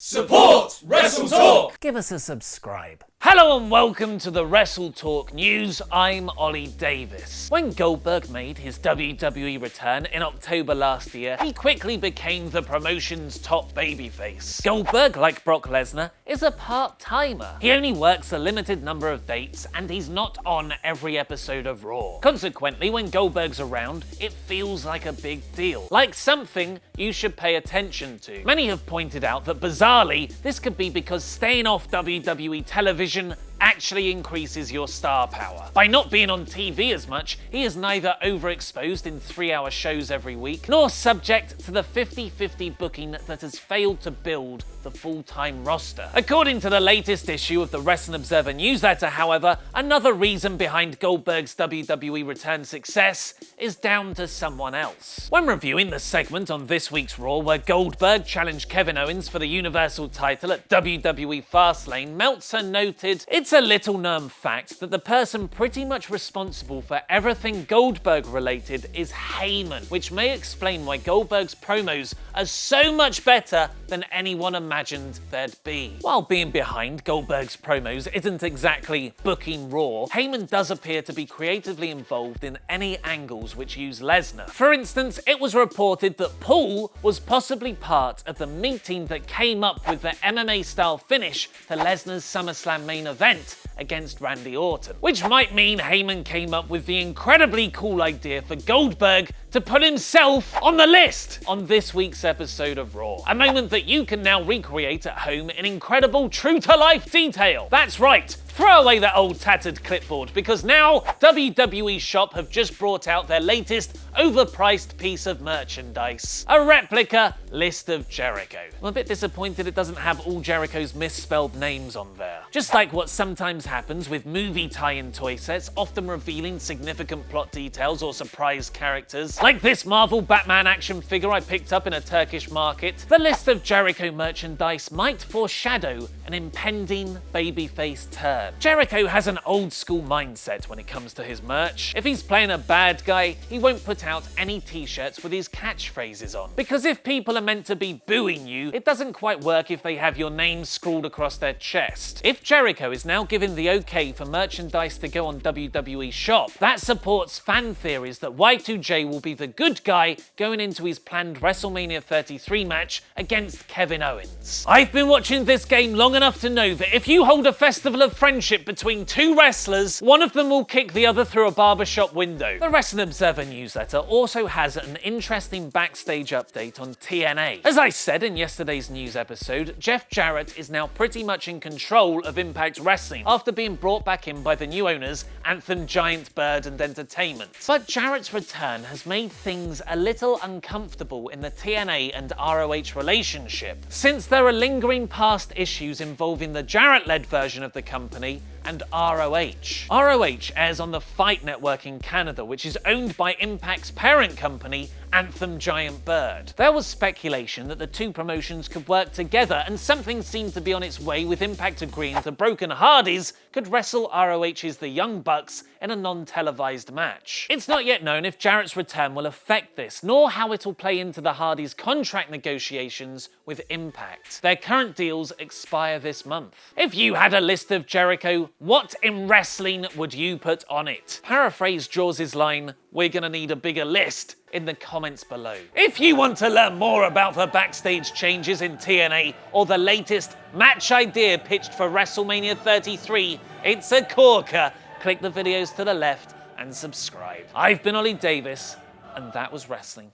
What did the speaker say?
Support WrestleTalk! Give us a subscribe. Hello and welcome to the WrestleTalk News. I'm Ollie Davis. When Goldberg made his WWE return in October last year, he quickly became the promotion's top babyface. Goldberg, like Brock Lesnar, is a part-timer. He only works a limited number of dates and he's not on every episode of Raw. Consequently, when Goldberg's around, it feels like a big deal, like something you should pay attention to. Many have pointed out that bizarrely, this could be because staying off WWE television actually increases your star power. By not being on TV as much, he is neither overexposed in 3-hour shows every week, nor subject to the 50-50 booking that has failed to build the full-time roster. According to the latest issue of the Wrestling Observer newsletter, however, another reason behind Goldberg's WWE return success is down to someone else. When reviewing the segment on this week's Raw where Goldberg challenged Kevin Owens for the Universal title at WWE Fastlane, Meltzer noted, "It's a little-known fact that the person pretty much responsible for everything Goldberg-related is Heyman, which may explain why Goldberg's promos are so much better than anyone imagined they'd be." While being behind Goldberg's promos isn't exactly booking Raw, Heyman does appear to be creatively involved in any angles which use Lesnar. For instance, it was reported that Paul was possibly part of the meeting that came up with the MMA-style finish to Lesnar's SummerSlam main event against Randy Orton, which might mean Heyman came up with the incredibly cool idea for Goldberg to put himself on the list on this week's episode of Raw. A moment that you can now recreate at home in incredible true-to-life detail. That's right, throw away that old tattered clipboard because now WWE Shop have just brought out their latest overpriced piece of merchandise. A replica List of Jericho. I'm a bit disappointed it doesn't have all Jericho's misspelled names on there. Just like what sometimes happens with movie tie-in toy sets, often revealing significant plot details or surprise characters. Like this Marvel Batman action figure I picked up in a Turkish market, the List of Jericho merchandise might foreshadow an impending babyface turn. Jericho has an old school mindset when it comes to his merch. If he's playing a bad guy, he won't put out any t-shirts with his catchphrases on. Because if people are meant to be booing you, it doesn't quite work if they have your name scrawled across their chest. If Jericho is now given the okay for merchandise to go on WWE Shop, that supports fan theories that Y2J will be the good guy going into his planned WrestleMania 33 match against Kevin Owens. I've been watching this game long enough to know that if you hold a festival of friendship between two wrestlers, one of them will kick the other through a barbershop window. The Wrestling Observer newsletter also has an interesting backstage update on TNA. As I said in yesterday's news episode, Jeff Jarrett is now pretty much in control of Impact Wrestling after being brought back in by the new owners, Anthem Giant Bird and Entertainment. But Jarrett's return has made things a little uncomfortable in the TNA and ROH relationship, since there are lingering past issues involving the Jarrett-led version of the company and ROH. ROH airs on the Fight Network in Canada, which is owned by Impact's parent company, Anthem Giant Bird. There was speculation that the two promotions could work together, and something seemed to be on its way with Impact agreeing the Broken Hardys could wrestle ROH's The Young Bucks in a non-televised match. It's not yet known if Jarrett's return will affect this, nor how it'll play into the Hardys' contract negotiations with Impact. Their current deals expire this month. If you had a list of Jericho, what in wrestling would you put on it? Paraphrase Jaws' line, "We're gonna need a bigger list," in the comments below. If you want to learn more about the backstage changes in TNA or the latest match idea pitched for WrestleMania 33, it's a corker. Click the videos to the left and subscribe. I've been Ollie Davis, and that was wrestling.